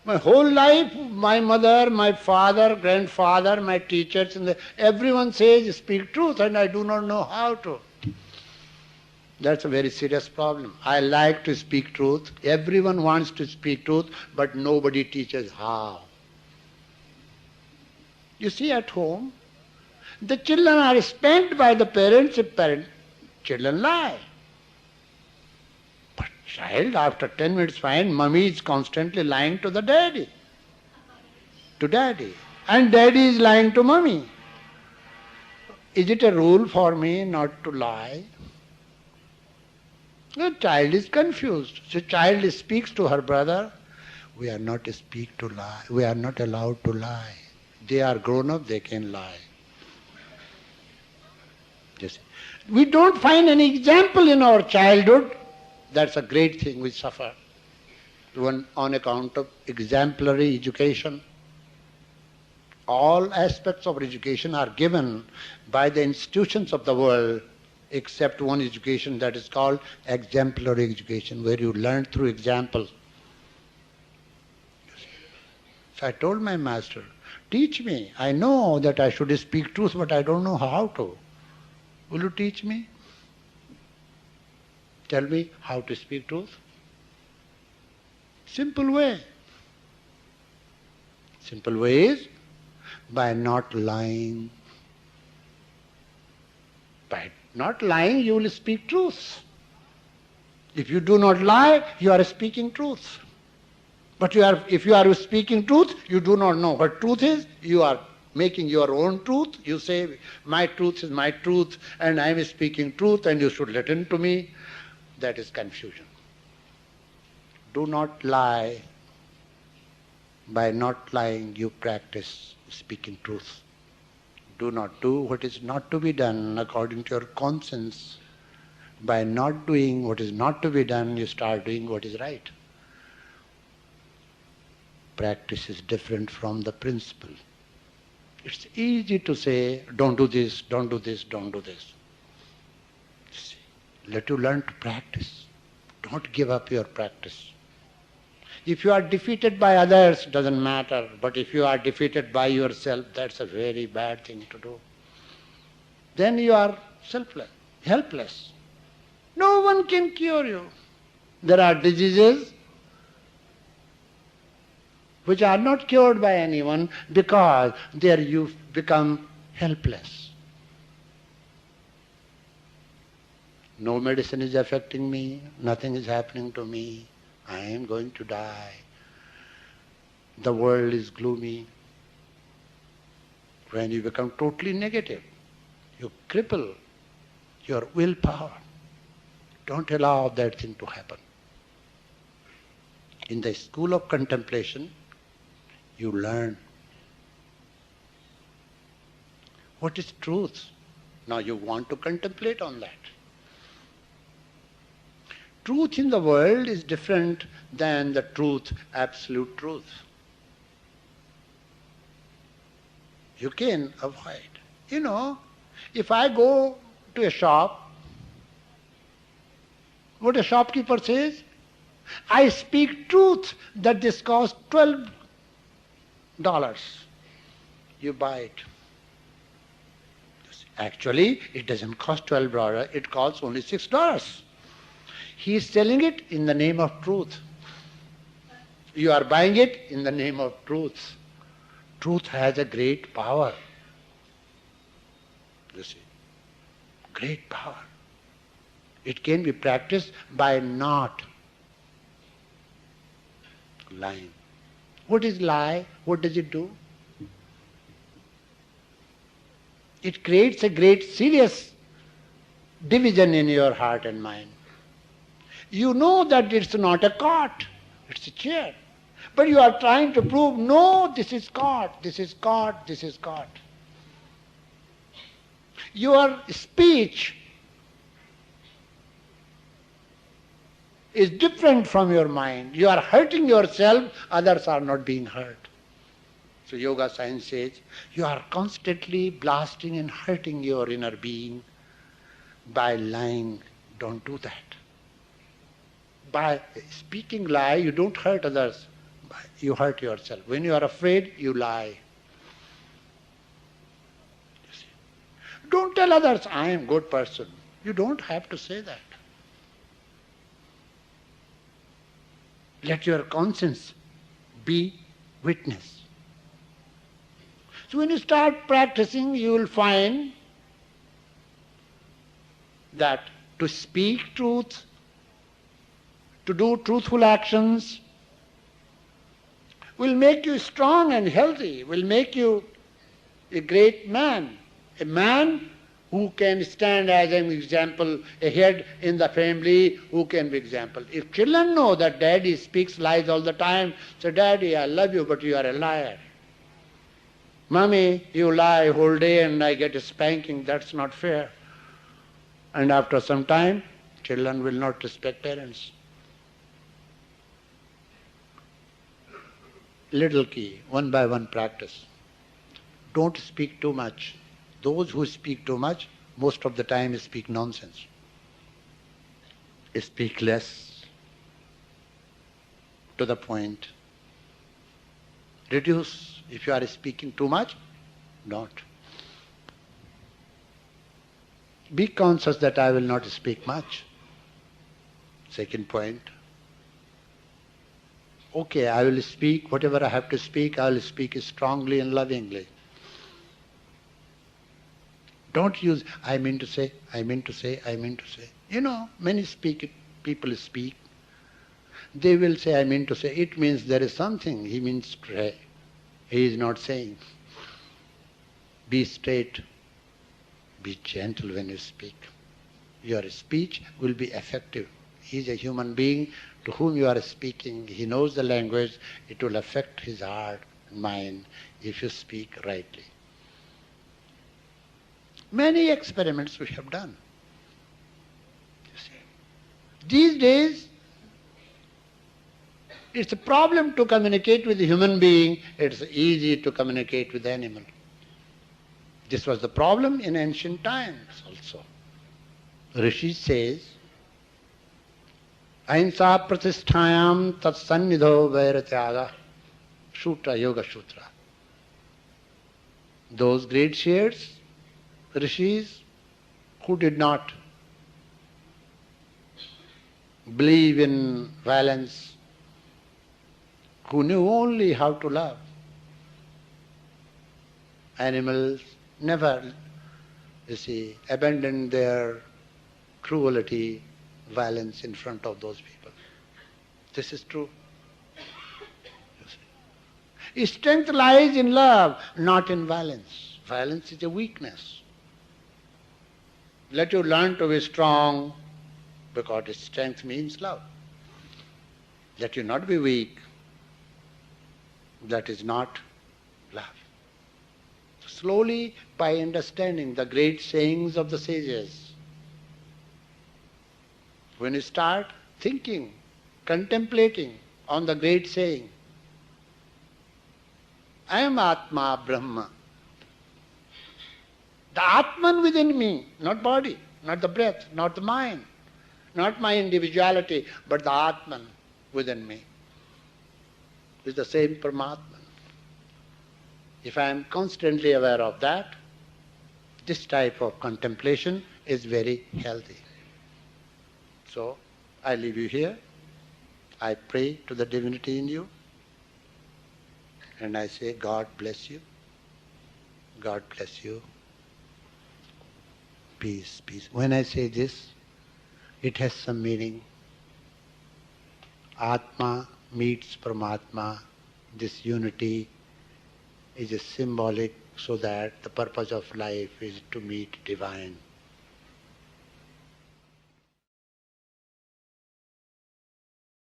My whole life, my mother, my father, grandfather, my teachers, and everyone says speak truth, and I do not know how to. That's a very serious problem. I like to speak truth. Everyone wants to speak truth, but nobody teaches how. You see, at home, the children are spanked by the parents if children lie. But child, after 10 minutes, find mummy is constantly lying to the daddy. To daddy. And daddy is lying to mummy. Is it a rule for me not to lie? The child is confused. So child speaks to her brother. We are not speak to lie. We are not allowed to lie. They are grown up, they can lie. Yes. We don't find any example in our childhood. That's a great thing we suffer. On account of exemplary education. All aspects of education are given by the institutions of the world except one education that is called exemplary education, where you learn through example. So I told my master, teach me. I know that I should speak truth, but I don't know how to. Will you teach me? Tell me how to speak truth. Simple way. Simple way is by not lying. By not lying, you will speak truth. If you do not lie, you are speaking truth. But if you are speaking truth, you do not know what truth is. You are making your own truth. You say, my truth is my truth, and I am speaking truth, and you should listen to me. That is confusion. Do not lie. By not lying, you practice speaking truth. Do not do what is not to be done according to your conscience. By not doing what is not to be done, you start doing what is right. Practice is different from the principle. It's easy to say, don't do this, don't do this, don't do this. See, let you learn to practice. Don't give up your practice. If you are defeated by others, doesn't matter. But if you are defeated by yourself, that's a very bad thing to do. Then you are selfless, helpless. No one can cure you. There are diseases which are not cured by anyone because there you become helpless. No medicine is affecting me, nothing is happening to me. I am going to die. The world is gloomy. When you become totally negative, you cripple your willpower. Don't allow that thing to happen. In the school of contemplation, you learn what is truth. Now you want to contemplate on that. Truth in the world is different than the truth, absolute truth. You can avoid. You know, if I go to a shop, what a shopkeeper says, I speak truth that this costs $12. You buy it. Actually, it doesn't cost $12, it costs only $6. He is selling it in the name of truth. You are buying it in the name of truth. Truth has a great power. You see, great power. It can be practiced by not lying. What is lie? What does it do? It creates a great serious division in your heart and mind. You know that it's not a cot, it's a chair. But you are trying to prove, no, this is cot, this is cot, this is cot. Your speech is different from your mind. You are hurting yourself, others are not being hurt. So yoga science says, you are constantly blasting and hurting your inner being by lying. Don't do that. By speaking lie, you don't hurt others. you hurt yourself. When you are afraid, you lie. You see. Don't tell others, I am a good person. You don't have to say that. Let your conscience be witness. So when you start practicing, you will find that to speak truth, to do truthful actions, will make you strong and healthy, will make you a great man, a man who can stand as an example, a head in the family who can be example. If children know that daddy speaks lies all the time, say, Daddy, I love you, but you are a liar. Mommy, you lie whole day and I get a spanking, that's not fair. And after some time, children will not respect parents. Little key, one by one practice. Don't speak too much. Those who speak too much, most of the time speak nonsense. Speak less, to the point. Reduce. If you are speaking too much, don't. Be conscious that I will not speak much. Second point. Okay, I will speak, whatever I have to speak, I will speak strongly and lovingly. Don't use, I mean to say, I mean to say, I mean to say. You know, many people speak. They will say, I mean to say. It means there is something he means to say. He is not saying. Be straight. Be gentle when you speak. Your speech will be effective. He is a human being to whom you are speaking. He knows the language. It will affect his heart and mind if you speak rightly. Many experiments we have done. You see. These days, it's a problem to communicate with a human being. It's easy to communicate with animal. This was the problem in ancient times also. Rishi says, Ahimsa pratisthayam tat sannidho vairatyaga sutra yoga sutra. Those great seers, rishis, who did not believe in violence, who knew only how to love animals, never, you see, abandoned their cruelty, violence in front of those people. This is true. You see. Strength lies in love, not in violence. Violence is a weakness. Let you learn to be strong, because strength means love. Let you not be weak. That is not love. Slowly, by understanding the great sayings of the sages, when you start thinking, contemplating on the great saying, I am Atma Brahma. The Atman within me, not body, not the breath, not the mind, not my individuality, but the Atman within me is the same Paramatman. If I am constantly aware of that, this type of contemplation is very healthy. So, I leave you here. I pray to the divinity in you. And I say, God bless you. God bless you. Peace, peace. When I say this, it has some meaning. Atma meets Paramatma. This unity is a symbolic so that the purpose of life is to meet divine.